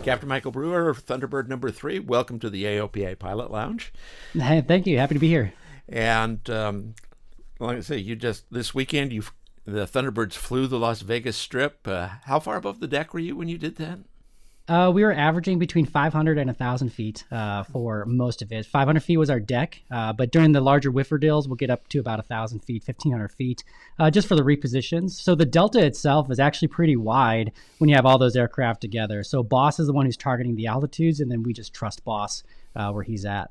Captain Michael Brewer, Thunderbird number 3. Welcome to the AOPA Pilot Lounge. Hey, thank you. Happy to be here. And like I say, this weekend, the Thunderbirds flew the Las Vegas Strip. How far above the deck were you when you did that? We were averaging between 500 and 1,000 feet for most of it. 500 feet was our deck, but during the larger whiffer deals, we'll get up to about 1,000 feet, 1,500 feet, just for the repositions. So the delta itself is actually pretty wide when you have all those aircraft together. So Boss is the one who's targeting the altitudes, and then we just trust Boss where he's at.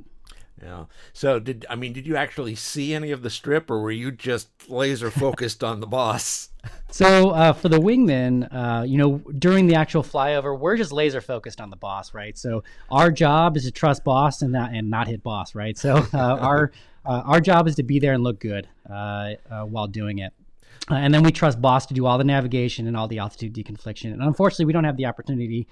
Yeah. So did you actually see any of the strip, or were you just laser focused on the Boss? So for the wingmen, during the actual flyover, we're just laser focused on the Boss, right? So our job is to trust Boss and not hit Boss, right? So our job is to be there and look good while doing it. And then we trust Boss to do all the navigation and all the altitude deconfliction. And unfortunately, we don't have the opportunity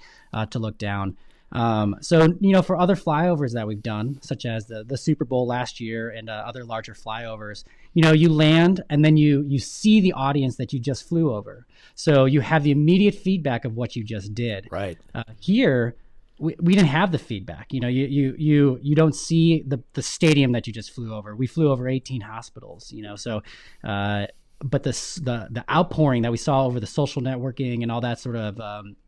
to look down. For other flyovers that we've done, such as the Super Bowl last year and other larger flyovers, you land and then you see the audience that you just flew over. So you have the immediate feedback of what you just did. Right. Here, we didn't have the feedback. You don't see the stadium that you just flew over. We flew over 18 hospitals, but the outpouring that we saw over the social networking and all that sort of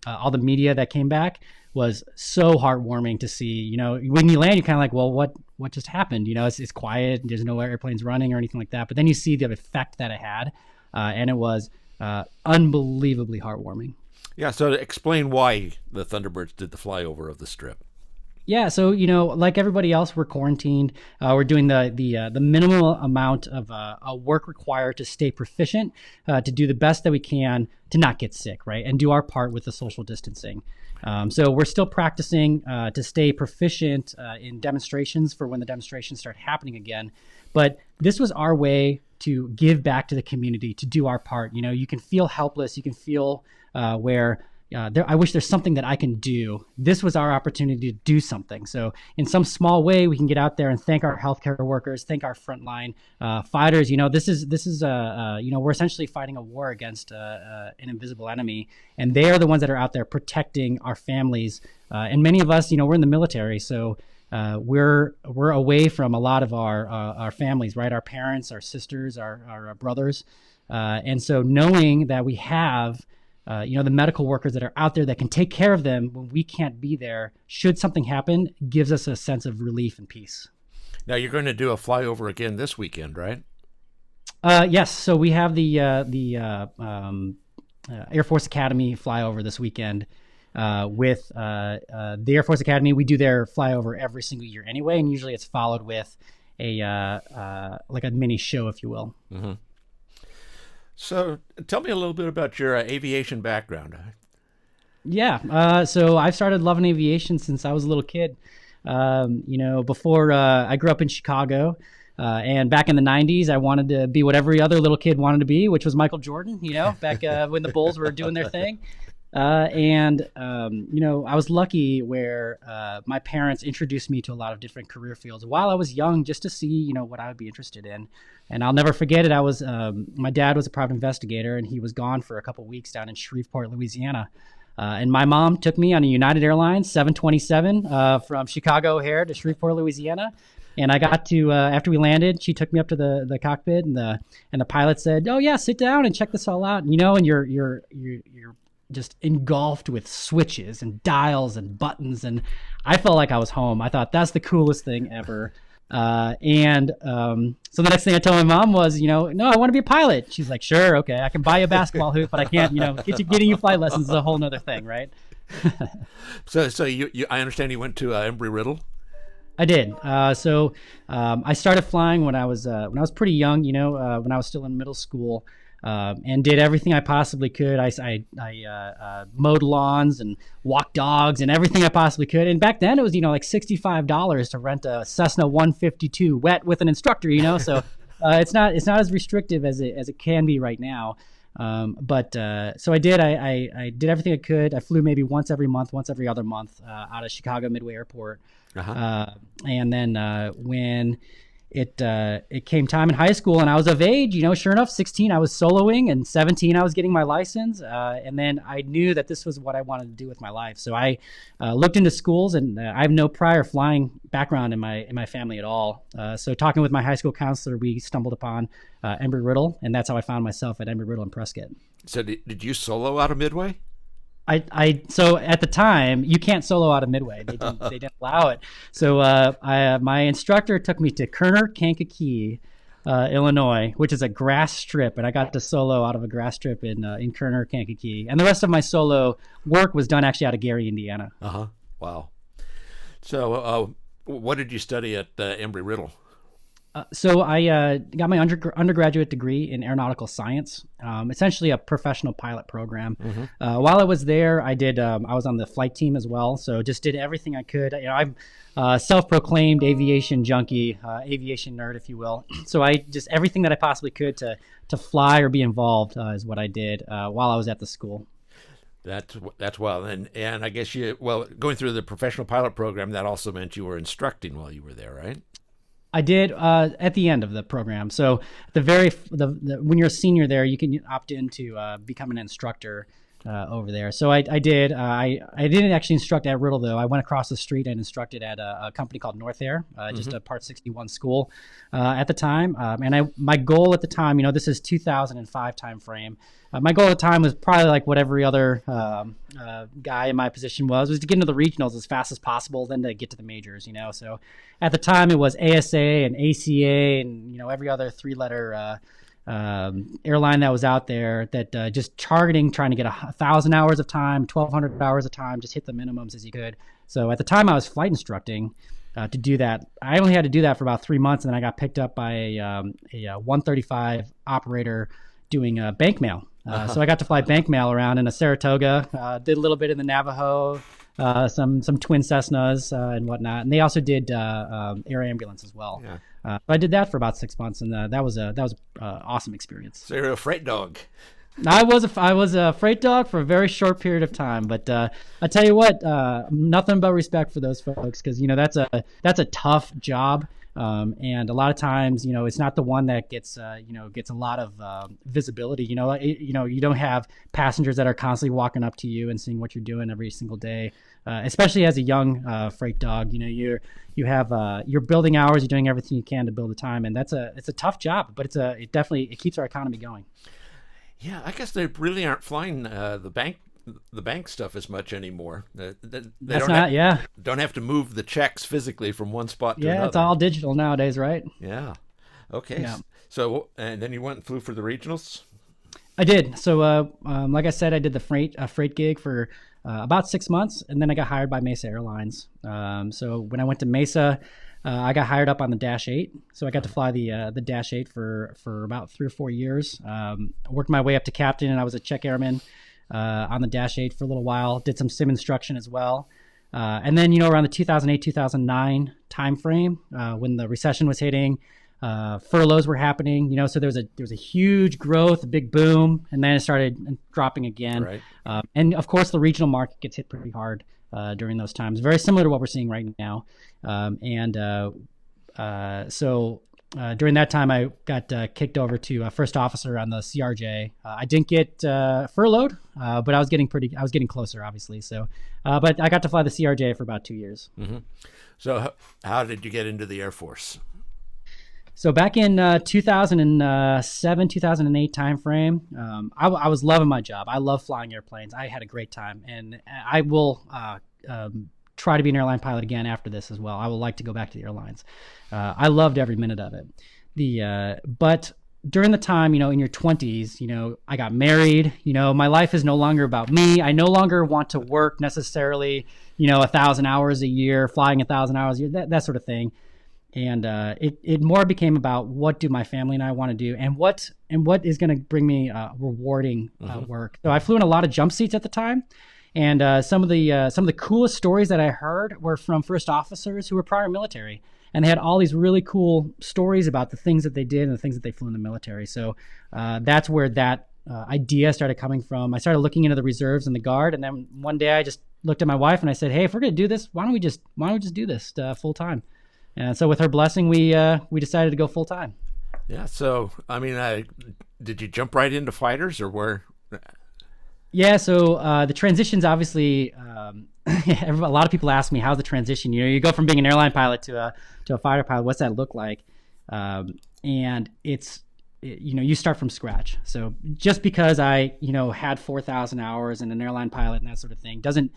all the media that came back was so heartwarming to see. When you land, you're kind of like, well, what just happened? It's quiet. There's no airplanes running or anything like that. But then you see the effect that it had, and it was unbelievably heartwarming. Yeah. So to explain why the Thunderbirds did the flyover of the Strip. Yeah, so like everybody else, we're quarantined. We're doing the minimal amount of work required to stay proficient, to do the best that we can to not get sick, right, and do our part with the social distancing. So we're still practicing to stay proficient in demonstrations for when the demonstrations start happening again. But this was our way to give back to the community, to do our part. You can feel helpless. You can feel where. I wish there's something that I can do. This was our opportunity to do something. So in some small way, we can get out there and thank our healthcare workers, thank our frontline fighters. This is we're essentially fighting a war against an invisible enemy, and they are the ones that are out there protecting our families. And many of us, we're in the military, so we're away from a lot of our families, right? Our parents, our sisters, our brothers, and so knowing that we have the medical workers that are out there that can take care of them when we can't be there, should something happen, gives us a sense of relief and peace. Now you're going to do a flyover again this weekend, right? Yes. So we have the Air Force Academy flyover this weekend. With the Air Force Academy, we do their flyover every single year anyway, and usually it's followed with a mini show, if you will. Mm-hmm. So tell me a little bit about your aviation background. Yeah. So I've started loving aviation since I was a little kid. Before I grew up in Chicago, and back in the 90s, I wanted to be what every other little kid wanted to be, which was Michael Jordan, back when the Bulls were doing their thing. I was lucky where my parents introduced me to a lot of different career fields while I was young, just to see, what I would be interested in. And I'll never forget it. My dad was a private investigator, and he was gone for a couple weeks down in Shreveport, Louisiana. And my mom took me on a United Airlines 727 from Chicago O'Hare to Shreveport, Louisiana. And I got to after we landed, she took me up to the cockpit, and the pilot said, "Oh yeah, sit down and check this all out." And you're just engulfed with switches and dials and buttons, and I felt like I was home. I thought that's the coolest thing ever. So the next thing I told my mom was, no, I want to be a pilot. She's like, sure, okay, I can buy you a basketball hoop, but I can't, getting you flight lessons is a whole nother thing, right? So you I understand you went to Embry-Riddle. I did. I started flying when I was pretty young, when I was still in middle school. And did everything I possibly could. I mowed lawns and walked dogs and everything I possibly could. And back then it was, like $65 to rent a Cessna 152 wet with an instructor, So it's not as restrictive as it can be right now. So I did. I did everything I could. I flew maybe once every other month out of Chicago Midway Airport. Uh-huh. And then when it came time in high school, and I was of age. Sure enough, 16 I was soloing, and 17 I was getting my license. And then I knew that this was what I wanted to do with my life. So I looked into schools, and I have no prior flying background in my family at all. So talking with my high school counselor, we stumbled upon Embry-Riddle, and that's how I found myself at Embry-Riddle in Prescott. So did you solo out of Midway? So at the time you can't solo out of Midway. They didn't allow it. So my instructor took me to Kerner, Kankakee, Illinois, which is a grass strip, and I got to solo out of a grass strip in Kerner, Kankakee. And the rest of my solo work was done actually out of Gary, Indiana. Wow. So what did you study at Embry-Riddle? So I got my undergraduate degree in aeronautical science, essentially a professional pilot program. While I was there, I was on the flight team as well. So just did everything I could. I'm a self-proclaimed aviation junkie, aviation nerd, if you will. So I just everything that I possibly could to fly or be involved is what I did while I was at the school. That's well, and I guess going through the professional pilot program, that also meant you were instructing while you were there, right? I did at the end of the program. So when you're a senior there, you can opt in to become an instructor over there. So I did. I didn't actually instruct at Riddle though. I went across the street and instructed at a company called North Air, just a Part 61 school at the time. And my goal at the time, this is 2005 timeframe. My goal at the time was probably like what every other guy in my position was to get into the regionals as fast as possible, then to get to the majors. So at the time it was ASA and ACA and every other three-letter airline that was out there that just trying to get 1,000 hours of time, 1,200 hours of time, just hit the minimums as you could. So at the time I was flight instructing to do that. I only had to do that for about 3 months, and then I got picked up by a 135 operator doing bank mail. So I got to fly bank mail around in a Saratoga, did a little bit in the Navajo, some twin Cessnas and whatnot, and they also did air ambulance as well. So I did that for about 6 months, and that was an awesome experience. So you're a freight dog. I was a freight dog for a very short period of time, but I tell you what, nothing but respect for those folks, because that's a tough job. And a lot of times, it's not the one that gets a lot of visibility. You don't have passengers that are constantly walking up to you and seeing what you're doing every single day. Especially as a young freight dog, you're building hours, you're doing everything you can to build the time, and it's a tough job, but it keeps our economy going. Yeah, I guess they really aren't flying the bank stuff as much anymore. They don't have to move the checks physically from one spot to another. Yeah, it's all digital nowadays, right? Yeah. Okay. Yeah. So, and then you went and flew for the regionals? I did. So, like I said, I did the freight gig for about 6 months, and then I got hired by Mesa Airlines. So when I went to Mesa, I got hired up on the Dash 8. So I got to fly the Dash 8 for about 3 or 4 years. Worked my way up to captain, and I was a check airman on the Dash 8 for a little while. Did some sim instruction as well. And then, around the 2008-2009 timeframe, when the recession was hitting, furloughs were happening, so there was a huge growth, a big boom, and then it started dropping again. Right. And of course, the regional market gets hit pretty hard during those times, very similar to what we're seeing right now. So during that time, I got kicked over to first officer on the CRJ. I didn't get furloughed, but I was getting closer, obviously. So, but I got to fly the CRJ for about 2 years. Mm-hmm. So, how did you get into the Air Force? So back in 2007, 2008 timeframe, I was loving my job. I love flying airplanes. I had a great time, and I will try to be an airline pilot again after this as well. I would like to go back to the airlines. I loved every minute of it. But during the time, in your 20s, I got married. My life is no longer about me. I no longer want to work necessarily, 1,000 hours a year, flying 1,000 hours a year, that sort of thing. And it more became about what do my family and I want to do, and what is going to bring me rewarding work. So I flew in a lot of jump seats at the time, and some of the coolest stories that I heard were from first officers who were prior military, and they had all these really cool stories about the things that they did and the things that they flew in the military. So that's where that idea started coming from. I started looking into the reserves and the Guard, and then one day I just looked at my wife and I said, "Hey, if we're going to do this, why don't we just do this full time?" And so with her blessing, we decided to go full time. Yeah. So, I mean, did you jump right into fighters or where? Yeah. So the transition's obviously, a lot of people ask me, how's the transition? You go from being an airline pilot to a fighter pilot. What's that look like? And you start from scratch. So just because I, had 4,000 hours and an airline pilot and that sort of thing doesn't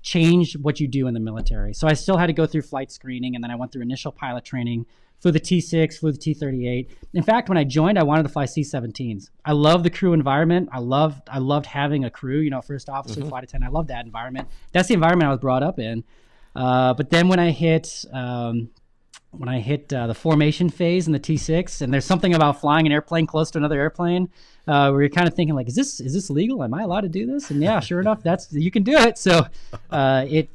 change what you do in the military. So I still had to go through flight screening, and then I went through initial pilot training, flew the T6, flew the T-38. In fact, when I joined, I wanted to fly C-17s. I love the crew environment. I loved having a crew, first officer, flight attendant. I love that environment. That's the environment I was brought up in. But then when I hit the formation phase in the T6, and there's something about flying an airplane close to another airplane, where you're kind of thinking like, is this legal? Am I allowed to do this? And yeah, sure enough, you can do it. So I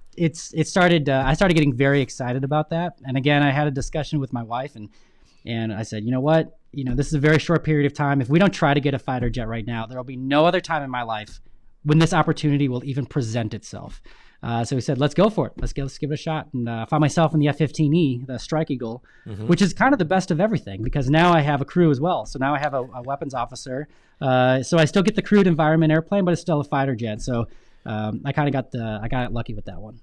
started getting very excited about that. And again, I had a discussion with my wife, and I said, you know what, this is a very short period of time. If we don't try to get a fighter jet right now, there will be no other time in my life when this opportunity will even present itself. So we said, let's go for it. Let's give it a shot. And I found myself in the F-15E, the Strike Eagle, which is kind of the best of everything, because now I have a crew as well. So now I have a weapons officer. So I still get the crewed environment airplane, but it's still a fighter jet. So I got lucky with that one.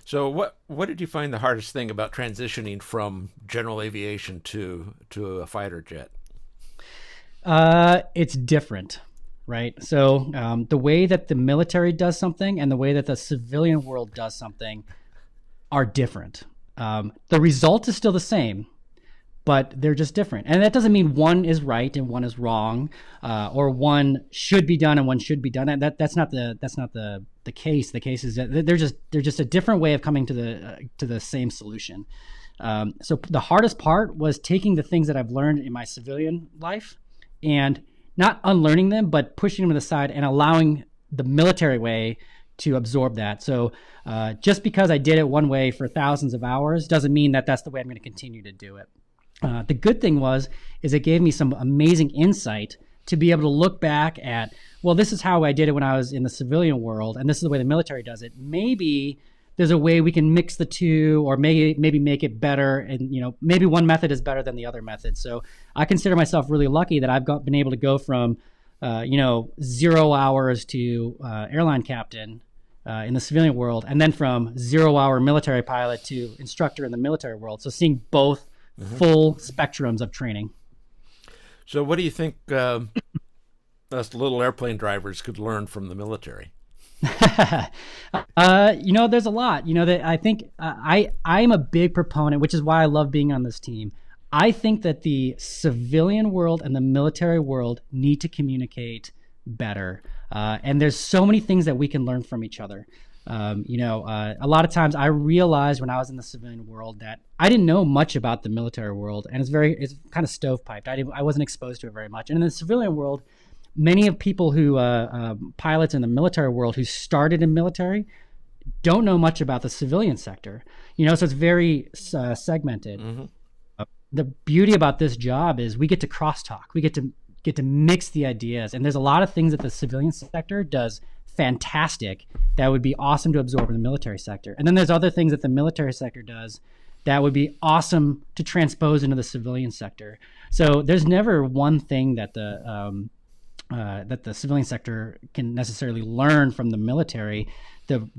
So what did you find the hardest thing about transitioning from general aviation to a fighter jet? It's different. Right. So the way that the military does something and the way that the civilian world does something are different. The result is still the same, but they're just different. And that doesn't mean one is right and one is wrong, or one should be done and one should be done. And that's not the case. The case is that they're just a different way of coming to the same solution. So the hardest part was taking the things that I've learned in my civilian life and not unlearning them, but pushing them to the side and allowing the military way to absorb that. So just because I did it one way for thousands of hours doesn't mean that that's the way I'm going to continue to do it. The good thing is it gave me some amazing insight to be able to look back at, well, this is how I did it when I was in the civilian world, and this is the way the military does it. Maybe there's a way we can mix the two, or maybe make it better. And, maybe one method is better than the other method. So I consider myself really lucky that I've been able to go from, 0 hours to airline captain in the civilian world, and then from 0 hour military pilot to instructor in the military world. So seeing both full spectrums of training. So what do you think us little airplane drivers could learn from the military? There's a lot, that I think I'm a big proponent, which is why I love being on this team. I think that the civilian world and the military world need to communicate better. And there's so many things that we can learn from each other. A lot of times I realized when I was in the civilian world that I didn't know much about the military world, and it's kind of stovepiped. I wasn't exposed to it very much. And in the civilian world, many of people who pilots in the military world who started in military don't know much about the civilian sector. So it's very segmented. The beauty about this job is we get to crosstalk. We get to mix the ideas, and there's a lot of things that the civilian sector does fantastic that would be awesome to absorb in the military sector. And then there's other things that the military sector does that would be awesome to transpose into the civilian sector. So there's never one thing that the civilian sector can necessarily learn from the military. The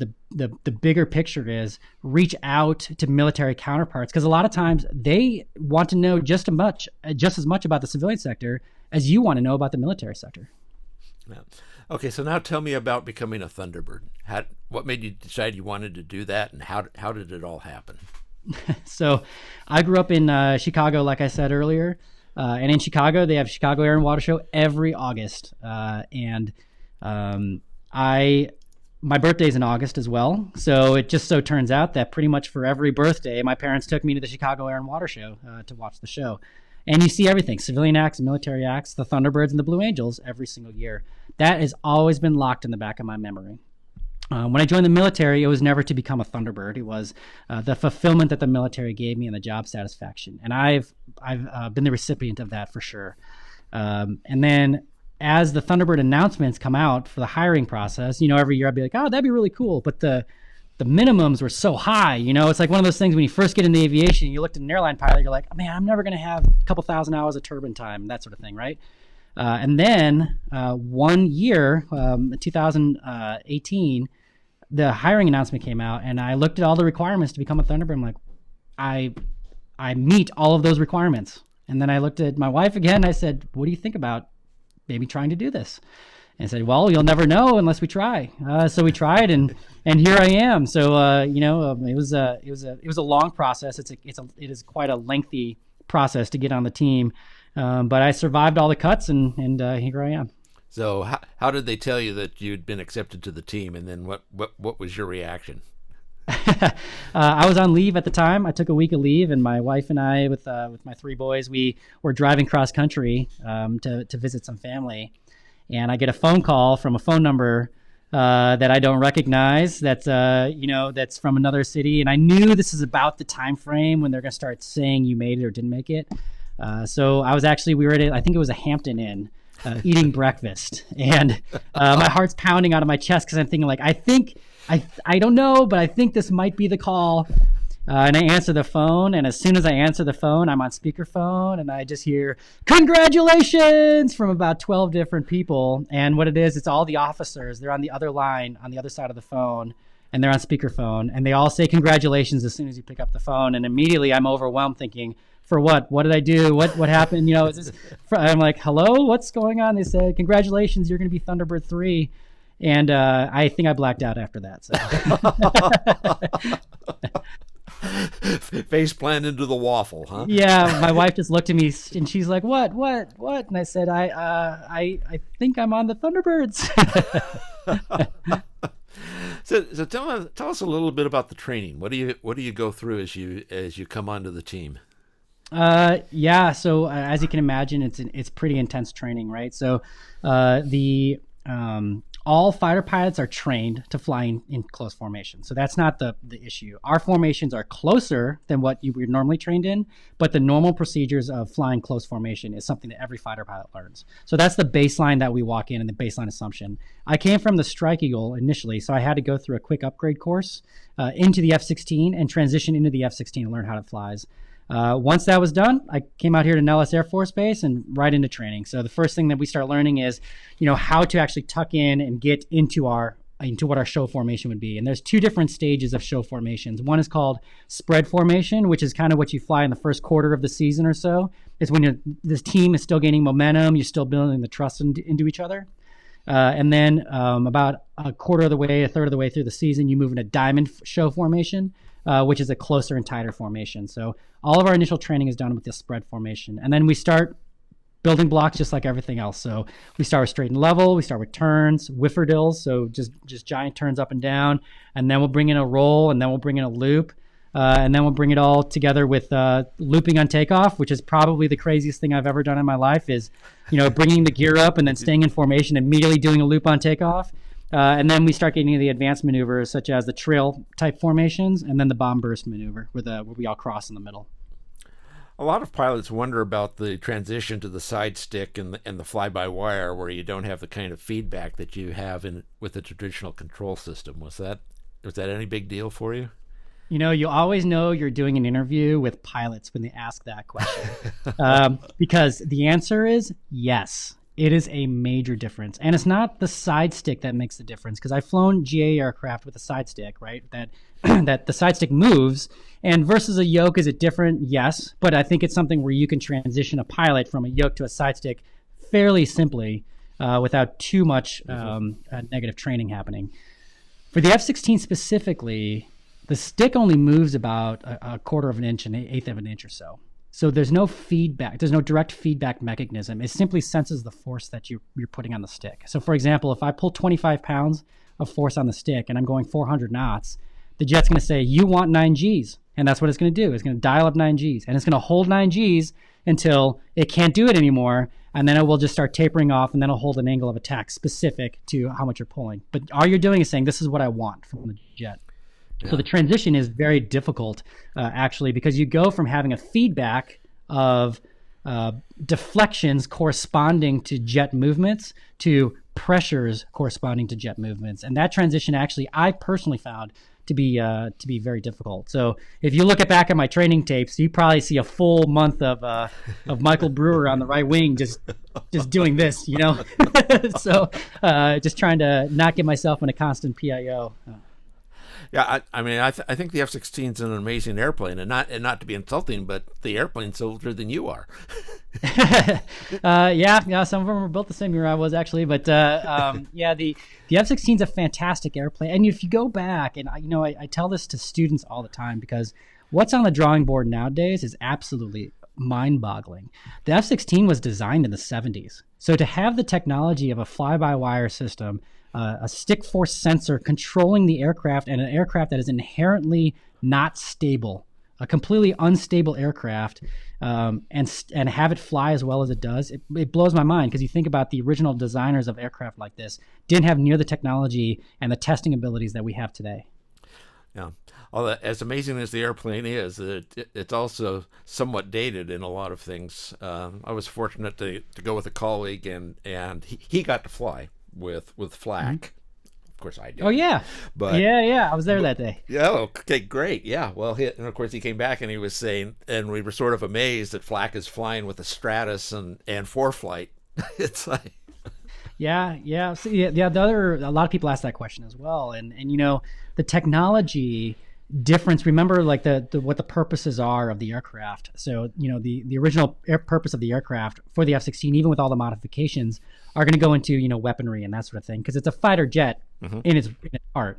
bigger picture is reach out to military counterparts, because a lot of times they want to know just as much about the civilian sector as you want to know about the military sector. Yeah. Okay, so now tell me about becoming a Thunderbird. What made you decide you wanted to do that, and how did it all happen? So I grew up in Chicago, like I said earlier. And in Chicago, they have Chicago Air and Water Show every August. My birthday's in August as well. So it just so turns out that pretty much for every birthday, my parents took me to the Chicago Air and Water Show to watch the show. And you see everything, civilian acts, military acts, the Thunderbirds and the Blue Angels every single year. That has always been locked in the back of my memory. When I joined the military, it was never to become a Thunderbird. It was the fulfillment that the military gave me and the job satisfaction. And I've been the recipient of that for sure. And then as the Thunderbird announcements come out for the hiring process, every year I'd be like, oh, that'd be really cool. But the the minimums were so high. It's like one of those things when you first get into aviation, you looked at an airline pilot, you're like, man, I'm never going to have a couple thousand hours of turbine time, that sort of thing, right? And then 1 year, 2018, the hiring announcement came out, and I looked at all the requirements to become a Thunderbird. I'm like, I meet all of those requirements. And then I looked at my wife again. I said, what do you think about maybe trying to do this? And I said, well, you'll never know unless we try. So we tried, and here I am. So it was a long process. It is quite a lengthy process to get on the team, but I survived all the cuts, and here I am. So how did they tell you that you'd been accepted to the team, and then what was your reaction? I was on leave at the time. I took a week of leave, and my wife and I, with my 3 boys, we were driving cross country to visit some family, and I get a phone call from a phone number that I don't recognize. That's that's from another city, and I knew this is about the time frame when they're going to start saying you made it or didn't make it. So we were at I think it was a Hampton Inn. Eating breakfast, and my heart's pounding out of my chest because I'm thinking, like, I don't know, but I think this might be the call. And I answer the phone, and as soon as I answer the phone, I'm on speakerphone, and I just hear congratulations from about 12 different people. And what it is, it's all the officers. They're on the other line, on the other side of the phone, and they're on speakerphone, and they all say congratulations as soon as you pick up the phone. And immediately I'm overwhelmed, thinking, for what? What did I do? What happened? I'm like, hello, what's going on? They said, congratulations, you're going to be Thunderbird 3. And I think I blacked out after that. So. Face plant into the waffle, huh? Yeah, my wife just looked at me, and she's like, what? And I said, I think I'm on the Thunderbirds. So tell us a little bit about the training. What do you go through as you come onto the team? So as you can imagine, it's pretty intense training, right? So all fighter pilots are trained to fly in close formation. So that's not the issue. Our formations are closer than what you were normally trained in, but the normal procedures of flying close formation is something that every fighter pilot learns. So that's the baseline that we walk in, and the baseline assumption. I came from the Strike Eagle initially, so I had to go through a quick upgrade course into the F-16 and transition into the F-16 and learn how it flies. Once that was done, I came out here to Nellis Air Force Base and right into training. So the first thing that we start learning is, how to actually tuck in and get into what our show formation would be. And there's 2 different stages of show formations. One is called spread formation, which is kind of what you fly in the first quarter of the season or so. It's when this team is still gaining momentum, you're still building the trust into each other. And then about a third of the way through the season, you move into diamond show formation, which is a closer and tighter formation. So all of our initial training is done with this spread formation. And then we start building blocks just like everything else. So we start with straight and level, we start with turns, whifferdills, so just giant turns up and down, and then we'll bring in a roll, and then we'll bring in a loop, and then we'll bring it all together with looping on takeoff, which is probably the craziest thing I've ever done in my life, is bringing the gear up and then staying in formation, immediately doing a loop on takeoff. And then we start getting into the advanced maneuvers, such as the trail type formations, and then the bomb burst maneuver, where we all cross in the middle. A lot of pilots wonder about the transition to the side stick and the fly-by-wire, where you don't have the kind of feedback that you have with the traditional control system. Was that any big deal for you? You always know you're doing an interview with pilots when they ask that question, because the answer is yes. It is a major difference. And it's not the side stick that makes the difference, because I've flown GA aircraft with a side stick, right? That the side stick moves. And versus a yoke, is it different? Yes. But I think it's something where you can transition a pilot from a yoke to a side stick fairly simply without too much negative training happening. For the F-16 specifically, the stick only moves about a quarter of an inch, an eighth of an inch or so. So there's no feedback. There's no direct feedback mechanism. It simply senses the force that you're putting on the stick. So for example, if I pull 25 pounds of force on the stick and I'm going 400 knots, the jet's going to say, you want 9 Gs. And that's what it's going to do. It's going to dial up 9 Gs. And it's going to hold 9 Gs until it can't do it anymore. And then it will just start tapering off, and then it'll hold an angle of attack specific to how much you're pulling. But all you're doing is saying, this is what I want from the jet. Yeah. So the transition is very difficult, actually, because you go from having a feedback of deflections corresponding to jet movements to pressures corresponding to jet movements. And that transition, actually, I personally found to be very difficult. So if you look back at my training tapes, you probably see a full month of Michael Brewer on the right wing, just doing this, So just trying to not get myself in a constant PIO. Yeah, I mean, I think the F-16 is an amazing airplane, and not to be insulting, but the airplane's older than you are. Yeah, some of them were built the same year I was actually, but yeah, the F-16 is a fantastic airplane. And if you go back, and I tell this to students all the time, because what's on the drawing board nowadays is absolutely mind-boggling. The F-16 was designed in the 70s, so to have the technology of a fly-by-wire system, a stick force sensor controlling the aircraft, and an aircraft that is inherently not stable, a completely unstable aircraft, and have it fly as well as it does, it blows my mind, because you think about the original designers of aircraft like this didn't have near the technology and the testing abilities that we have today. Yeah. As amazing as the airplane is, it's also somewhat dated in a lot of things. I was fortunate to go with a colleague, and he got to fly with Flak. Mm-hmm. Of course I did. Oh yeah, but yeah, I was there that day. Yeah, okay, great. Yeah, well, and of course he came back and he was saying, and we were sort of amazed that Flak is flying with a Stratus and ForeFlight. It's like, yeah. So, a lot of people ask that question as well, and the technology difference. Remember, like what the purposes are of the aircraft. So the original purpose of the aircraft for the F-16, even with all the modifications, are going to go into weaponry and that sort of thing, because it's a fighter jet in its heart.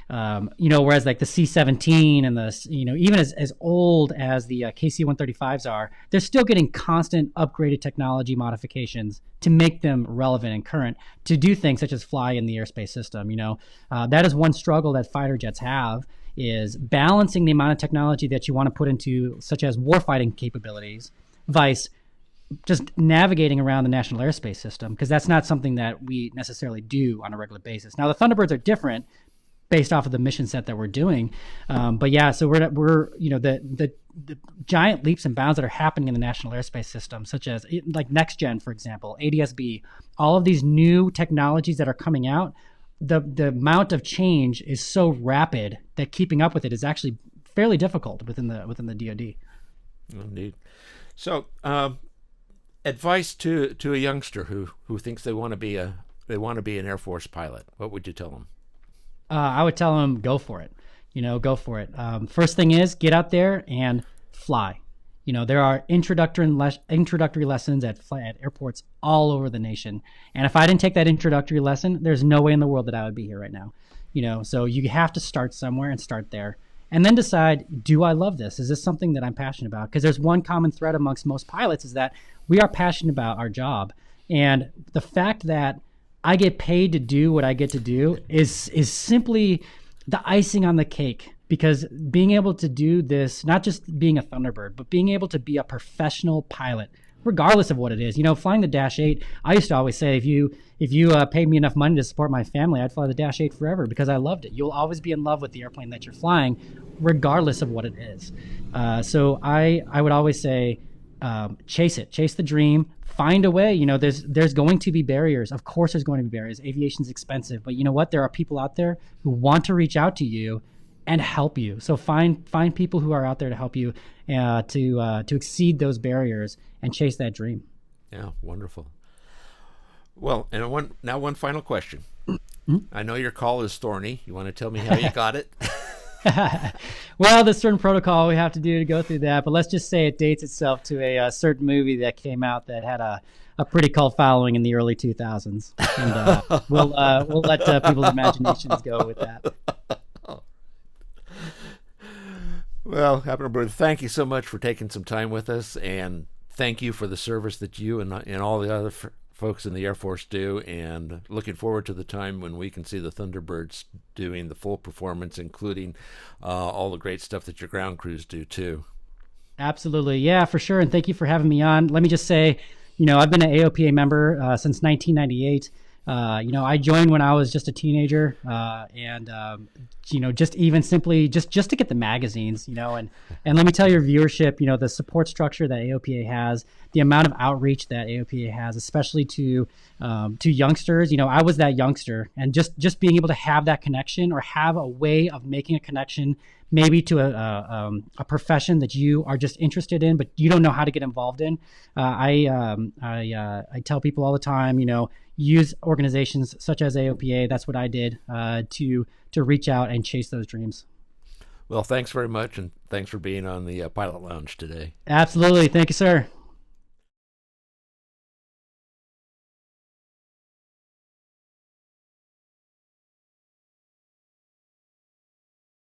Whereas like the C-17 and the even as old as the KC-135s are, they're still getting constant upgraded technology modifications to make them relevant and current to do things such as fly in the airspace system. That is one struggle that fighter jets have, is balancing the amount of technology that you want to put into, such as warfighting capabilities, vice just navigating around the national airspace system, because that's not something that we necessarily do on a regular basis. Now, the Thunderbirds are different based off of the mission set that we're doing, but yeah, so we're the giant leaps and bounds that are happening in the national airspace system, such as like next gen, for example, ADS-B, all of these new technologies that are coming out. The amount of change is so rapid that keeping up with it is actually fairly difficult within the DoD. Indeed. So, advice to a youngster who thinks they want to be an Air Force pilot, what would you tell them? I would tell them, go for it. Go for it. First thing is, get out there and fly. There are introductory lessons at airports all over the nation. And if I didn't take that introductory lesson, there's no way in the world that I would be here right now. So you have to start somewhere and start there. And then decide, do I love this? Is this something that I'm passionate about? Because there's one common thread amongst most pilots, is that we are passionate about our job. And the fact that I get paid to do what I get to do is simply the icing on the cake. Because being able to do this, not just being a Thunderbird, but being able to be a professional pilot, regardless of what it is. Flying the Dash 8, I used to always say, if you paid me enough money to support my family, I'd fly the Dash 8 forever, because I loved it. You'll always be in love with the airplane that you're flying, regardless of what it is. So I would always say, chase it, chase the dream, find a way. There's going to be barriers. Of course there's going to be barriers. Aviation's expensive, but you know what? There are people out there who want to reach out to you and help you. So find people who are out there to help you to exceed those barriers and chase that dream. Yeah, wonderful. Well, and one final question. Mm-hmm. I know your call is thorny. You want to tell me how you got it? Well, there's certain protocol we have to do to go through that, but let's just say it dates itself to a certain movie that came out that had a pretty cult following in the early 2000s. And we'll let people's imaginations go with that. Well, Abner Brewer, thank you so much for taking some time with us, and thank you for the service that you and all the other folks in the Air Force do, and looking forward to the time when we can see the Thunderbirds doing the full performance, including all the great stuff that your ground crews do too. Absolutely. Yeah, for sure. And thank you for having me on. Let me just say, I've been an AOPA member since 1998. I joined when I was just a teenager, and just even simply just to get the magazines, and let me tell your viewership, the support structure that AOPA has, the amount of outreach that AOPA has, especially to youngsters. I was that youngster, and just being able to have that connection or have a way of making a connection, maybe to a profession that you are just interested in, but you don't know how to get involved in. I tell people all the time, use organizations such as AOPA. That's what I did to reach out and chase those dreams. Well, thanks very much, and thanks for being on the Pilot Lounge today. Absolutely. Thank you, sir.